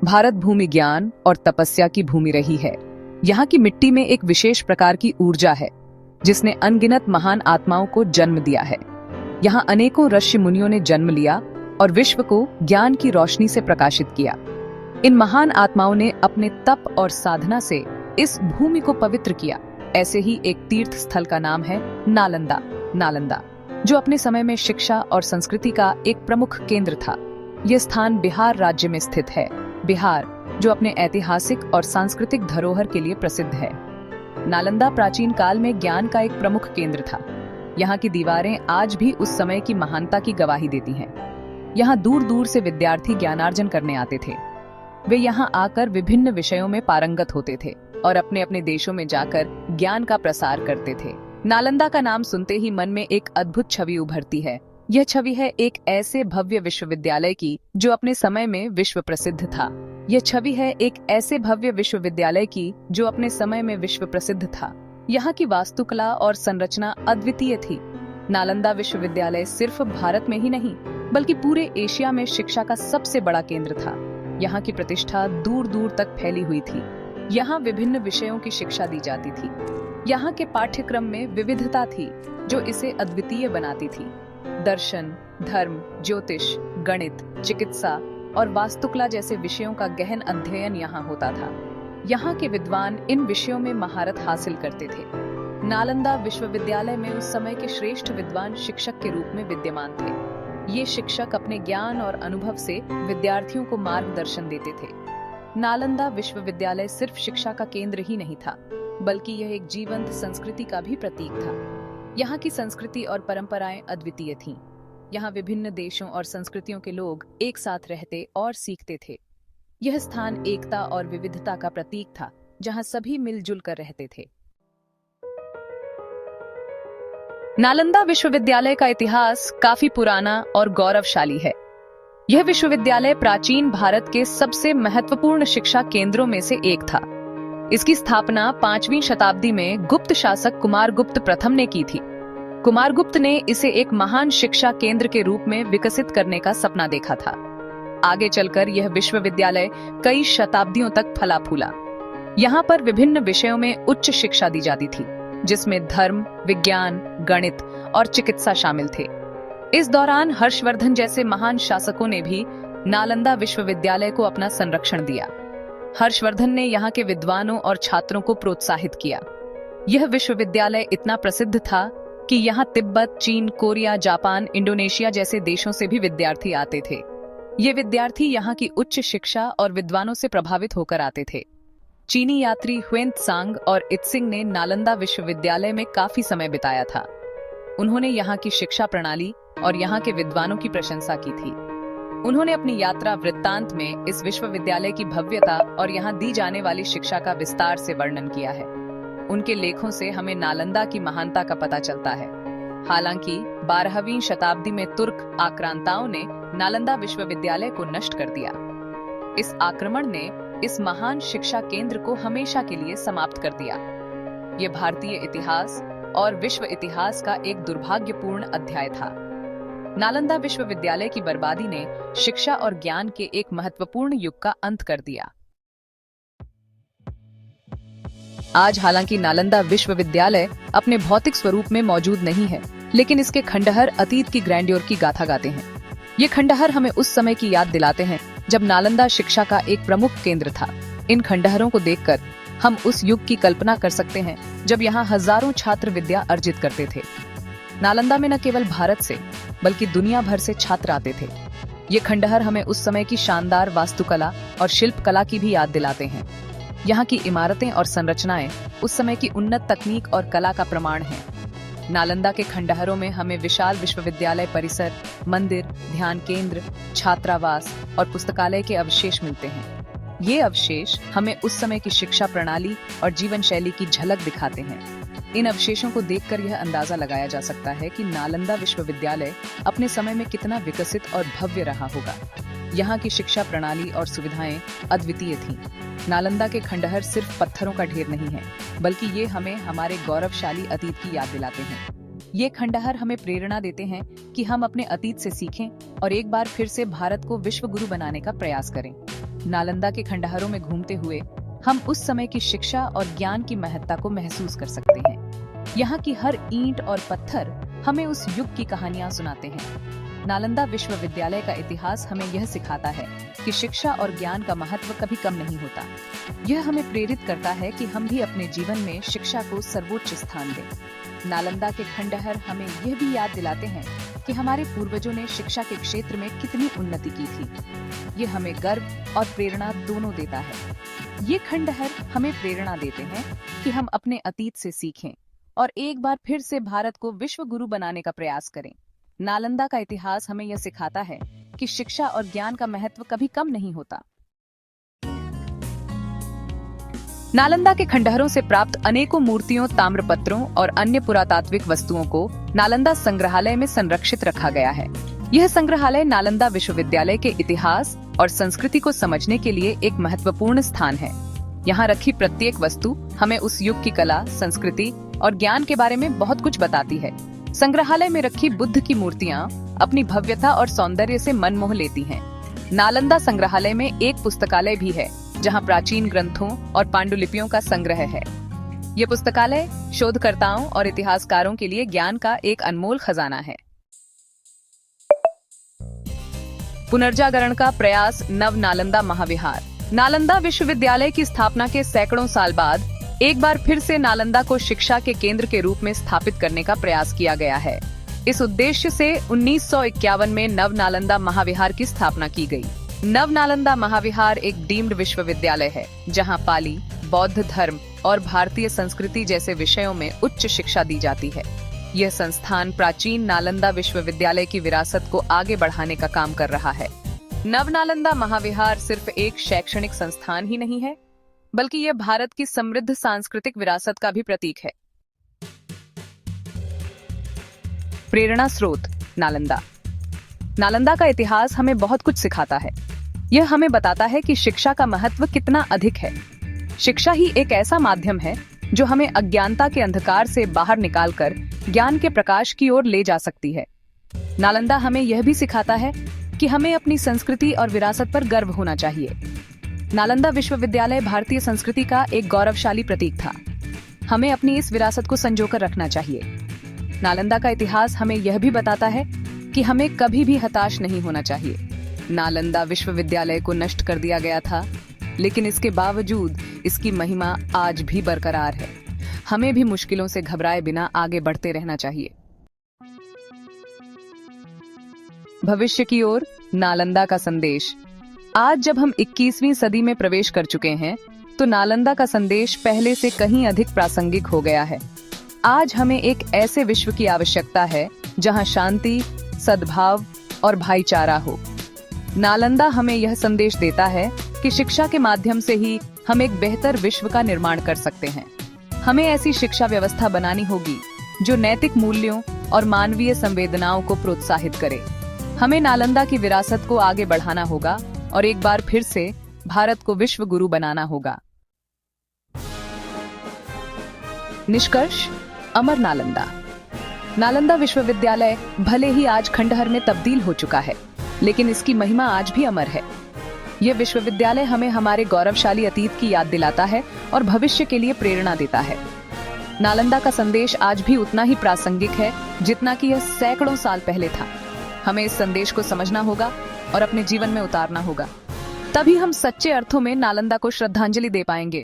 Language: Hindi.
भारत भूमि ज्ञान और तपस्या की भूमि रही है। यहाँ की मिट्टी में एक विशेष प्रकार की ऊर्जा है जिसने अनगिनत महान आत्माओं को जन्म दिया है। यहाँ अनेकों ऋषि मुनियों ने जन्म लिया और विश्व को ज्ञान की रोशनी से प्रकाशित किया। इन महान आत्माओं ने अपने तप और साधना से इस भूमि को पवित्र किया। ऐसे ही एक तीर्थ स्थल का नाम है नालंदा, जो अपने समय में शिक्षा और संस्कृति का एक प्रमुख केंद्र था। यह स्थान बिहार राज्य में स्थित है। बिहार, जो अपने ऐतिहासिक और सांस्कृतिक धरोहर के लिए प्रसिद्ध है। नालंदा प्राचीन काल में ज्ञान का एक प्रमुख केंद्र था। यहाँ की दीवारें आज भी उस समय की महानता की गवाही देती हैं। यहाँ दूर दूर से विद्यार्थी ज्ञानार्जन करने आते थे। वे यहाँ आकर विभिन्न विषयों में पारंगत होते थे और अपने अपने देशों में जाकर ज्ञान का प्रसार करते थे। नालंदा का नाम सुनते ही मन में एक अद्भुत छवि उभरती है। यह छवि है एक ऐसे भव्य विश्वविद्यालय की जो अपने समय में विश्व प्रसिद्ध था। यह छवि है एक ऐसे भव्य विश्वविद्यालय की जो अपने समय में विश्व प्रसिद्ध था। यहाँ की वास्तुकला और संरचना अद्वितीय थी। नालंदा विश्वविद्यालय सिर्फ भारत में ही नहीं बल्कि पूरे एशिया में शिक्षा का सबसे बड़ा केंद्र था। यहाँ की प्रतिष्ठा दूर दूर तक फैली हुई थी। यहाँ विभिन्न विषयों की शिक्षा दी जाती थी। यहाँ के पाठ्यक्रम में विविधता थी जो इसे अद्वितीय बनाती थी। दर्शन, धर्म, ज्योतिष, गणित, चिकित्सा और वास्तुकला जैसे विषयों का गहन अध्ययन यहाँ होता था। यहाँ के विद्वान इन विषयों में महारत हासिल करते थे। नालंदा विश्वविद्यालय में उस समय के श्रेष्ठ विद्वान शिक्षक के रूप में विद्यमान थे। ये शिक्षक अपने ज्ञान और अनुभव से विद्यार्थियों को मार्गदर्शन देते थे। नालंदा विश्वविद्यालय सिर्फ शिक्षा का केंद्र ही नहीं था बल्कि यह एक जीवंत संस्कृति का भी प्रतीक था। यहाँ की संस्कृति और परंपराएं अद्वितीय थीं। यहाँ विभिन्न देशों और संस्कृतियों के लोग एक साथ रहते और सीखते थे। यह स्थान एकता और विविधता का प्रतीक था, जहाँ सभी मिलजुल कर रहते थे। नालंदा विश्वविद्यालय का इतिहास काफी पुराना और गौरवशाली है। यह विश्वविद्यालय प्राचीन भारत के सबसे महत्वपूर्ण शिक्षा केंद्रों में से एक था। इसकी स्थापना 5वीं शताब्दी में गुप्त शासक कुमारगुप्त प्रथम ने की थी। कुमारगुप्त ने इसे एक महान शिक्षा केंद्र के रूप में विकसित करने का सपना देखा था। आगे चलकर यह विश्वविद्यालय कई शताब्दियों तक फला फूला। यहाँ पर विभिन्न विषयों में उच्च शिक्षा दी जाती थी, जिसमें धर्म, विज्ञान, गणित और चिकित्सा शामिल थे। इस दौरान हर्षवर्धन जैसे महान शासकों ने भी नालंदा विश्वविद्यालय को अपना संरक्षण दिया। हर्षवर्धन ने यहाँ के विद्वानों और छात्रों को प्रोत्साहित किया। यह विश्वविद्यालय इतना प्रसिद्ध था कि यहाँ तिब्बत, चीन, कोरिया, जापान, इंडोनेशिया जैसे देशों से भी विद्यार्थी आते थे। ये विद्यार्थी यहाँ की उच्च शिक्षा और विद्वानों से प्रभावित होकर आते थे। चीनी यात्री ह्वेनत्सांग और इत्सिंग ने नालंदा विश्वविद्यालय में काफी समय बिताया था। उन्होंने यहाँ की शिक्षा प्रणाली और यहाँ के विद्वानों की प्रशंसा की थी। उन्होंने अपनी यात्रा वृत्तांत में इस विश्वविद्यालय की भव्यता और यहाँ दी जाने वाली शिक्षा का विस्तार से वर्णन किया है। उनके लेखों से हमें नालंदा की महानता का पता चलता है। हालांकि 12वीं शताब्दी में तुर्क आक्रांताओं ने नालंदा विश्वविद्यालय को नष्ट कर दिया। इस आक्रमण ने इस महान शिक्षा केंद्र को हमेशा के लिए समाप्त कर दिया। ये भारतीय इतिहास और विश्व इतिहास का एक दुर्भाग्यपूर्ण अध्याय था। नालंदा विश्वविद्यालय की बर्बादी ने शिक्षा और ज्ञान के एक महत्वपूर्ण युग का अंत कर दिया। आज हालांकि नालंदा विश्वविद्यालय अपने भौतिक स्वरूप में मौजूद नहीं है, लेकिन इसके खंडहर अतीत की ग्रैंड्योर की गाथा गाते हैं। ये खंडहर हमें उस समय की याद दिलाते हैं जब नालंदा शिक्षा का एक प्रमुख केंद्र था। इन खंडहरों को देखकर हम उस युग की कल्पना कर सकते हैं जब यहाँ हजारों छात्र विद्या अर्जित करते थे। नालंदा में न केवल भारत से बल्कि दुनिया भर से छात्र आते थे। ये खंडहर हमें उस समय की शानदार वास्तुकला और शिल्प कला की भी याद दिलाते हैं। यहाँ की इमारतें और संरचनाएं उस समय की उन्नत तकनीक और कला का प्रमाण हैं। नालंदा के खंडहरों में हमें विशाल विश्वविद्यालय परिसर, मंदिर, ध्यान केंद्र, छात्रावास और पुस्तकालय के अवशेष मिलते हैं। ये अवशेष हमें उस समय की शिक्षा प्रणाली और जीवन शैली की झलक दिखाते हैं। इन अवशेषों को देखकर यह अंदाजा लगाया जा सकता है कि नालंदा विश्वविद्यालय अपने समय में कितना विकसित और भव्य रहा होगा। यहाँ की शिक्षा प्रणाली और सुविधाएं अद्वितीय थीं। नालंदा के खंडहर सिर्फ पत्थरों का ढेर नहीं है, बल्कि ये हमें हमारे गौरवशाली अतीत की याद दिलाते हैं। ये खंडहर हमें प्रेरणा देते हैं कि हम अपने अतीत से सीखें और एक बार फिर से भारत को विश्व गुरु बनाने का प्रयास करें। नालंदा के खंडहरों में घूमते हुए हम उस समय की शिक्षा और ज्ञान की महत्ता को महसूस कर सकते हैं। यहाँ की हर ईंट और पत्थर हमें उस युग की कहानियां सुनाते हैं। नालंदा विश्वविद्यालय का इतिहास हमें यह सिखाता है कि शिक्षा और ज्ञान का महत्व कभी कम नहीं होता। यह हमें प्रेरित करता है कि हम भी अपने जीवन में शिक्षा को सर्वोच्च स्थान दें। नालंदा के खंडहर हमें यह भी याद दिलाते हैं कि हमारे पूर्वजों ने शिक्षा के क्षेत्र में कितनी उन्नति की थी। ये हमें गर्व और प्रेरणा दोनों देता है। ये खंडहर हमें प्रेरणा देते हैं कि हम अपने अतीत से सीखें और एक बार फिर से भारत को विश्व गुरु बनाने का प्रयास करें। नालंदा का इतिहास हमें यह सिखाता है कि शिक्षा और ज्ञान का महत्व कभी कम नहीं होता। नालंदा के खंडहरों से प्राप्त अनेकों मूर्तियों, ताम्रपत्रों और अन्य पुरातात्विक वस्तुओं को नालंदा संग्रहालय में संरक्षित रखा गया है। यह संग्रहालय नालंदा विश्वविद्यालय के इतिहास और संस्कृति को समझने के लिए एक महत्वपूर्ण स्थान है। यहाँ रखी प्रत्येक वस्तु हमें उस युग की कला, संस्कृति और ज्ञान के बारे में बहुत कुछ बताती है। संग्रहालय में रखी बुद्ध की मूर्तियाँ अपनी भव्यता और सौंदर्य से मन मोह लेती हैं। नालंदा संग्रहालय में एक पुस्तकालय भी है जहाँ प्राचीन ग्रंथों और पांडुलिपियों का संग्रह है। ये पुस्तकालय शोधकर्ताओं और इतिहासकारों के लिए ज्ञान का एक अनमोल खजाना है। पुनर्जागरण का प्रयास। नव नालंदा महाविहार। नालंदा विश्वविद्यालय की स्थापना के सैकड़ों साल बाद एक बार फिर से नालंदा को शिक्षा के केंद्र के रूप में स्थापित करने का प्रयास किया गया है। इस उद्देश्य से 1951 में नव नालंदा महाविहार की स्थापना की गई। नव नालंदा महाविहार एक डीम्ड विश्वविद्यालय है जहां पाली, बौद्ध धर्म और भारतीय संस्कृति जैसे विषयों में उच्च शिक्षा दी जाती है। यह संस्थान प्राचीन नालंदा विश्वविद्यालय की विरासत को आगे बढ़ाने का काम कर रहा है। नव नालंदा महाविहार सिर्फ एक शैक्षणिक संस्थान ही नहीं है, बल्कि यह भारत की समृद्ध सांस्कृतिक विरासत का भी प्रतीक है। प्रेरणा स्रोत। नालंदा। नालंदा का इतिहास हमें बहुत कुछ सिखाता है। यह हमें बताता है कि शिक्षा का महत्व कितना अधिक है। शिक्षा ही एक ऐसा माध्यम है जो हमें अज्ञानता के अंधकार से बाहर निकालकर ज्ञान के प्रकाश की ओर ले जा सकती है। नालंदा हमें यह भी सिखाता है कि हमें अपनी संस्कृति और विरासत पर गर्व होना चाहिए। नालंदा विश्वविद्यालय भारतीय संस्कृति का एक गौरवशाली प्रतीक था। हमें अपनी इस विरासत को संजोकर रखना चाहिए। नालंदा का इतिहास हमें यह भी बताता है कि हमें कभी भी हताश नहीं होना चाहिए। नालंदा विश्वविद्यालय को नष्ट कर दिया गया था, लेकिन इसके बावजूद इसकी महिमा आज भी बरकरार है। हमें भी मुश्किलों से घबराए बिना आगे बढ़ते रहना चाहिए। भविष्य की ओर। नालंदा का संदेश। आज जब हम 21वीं सदी में प्रवेश कर चुके हैं, तो नालंदा का संदेश पहले से कहीं अधिक प्रासंगिक हो गया है। आज हमें एक ऐसे विश्व की आवश्यकता है जहां शांति, सद्भाव और भाईचारा हो। नालंदा हमें यह संदेश देता है कि शिक्षा के माध्यम से ही हम एक बेहतर विश्व का निर्माण कर सकते हैं। हमें ऐसी शिक्षा व्यवस्था बनानी होगी जो नैतिक मूल्यों और मानवीय संवेदनाओं को प्रोत्साहित करे। हमें नालंदा की विरासत को आगे बढ़ाना होगा और एक बार फिर से भारत को विश्व गुरु बनाना होगा। निष्कर्ष। अमर नालंदा। नालंदा विश्वविद्यालय भले ही आज खंडहर में तब्दील हो चुका है, लेकिन इसकी महिमा आज भी अमर है। यह विश्वविद्यालय हमें हमारे गौरवशाली अतीत की याद दिलाता है और भविष्य के लिए प्रेरणा देता है। नालंदा का संदेश आज भी उतना ही प्रासंगिक है जितना कि यह सैकड़ों साल पहले था। हमें इस संदेश को समझना होगा और अपने जीवन में उतारना होगा। तभी हम सच्चे अर्थों में नालंदा को श्रद्धांजलि दे पाएंगे।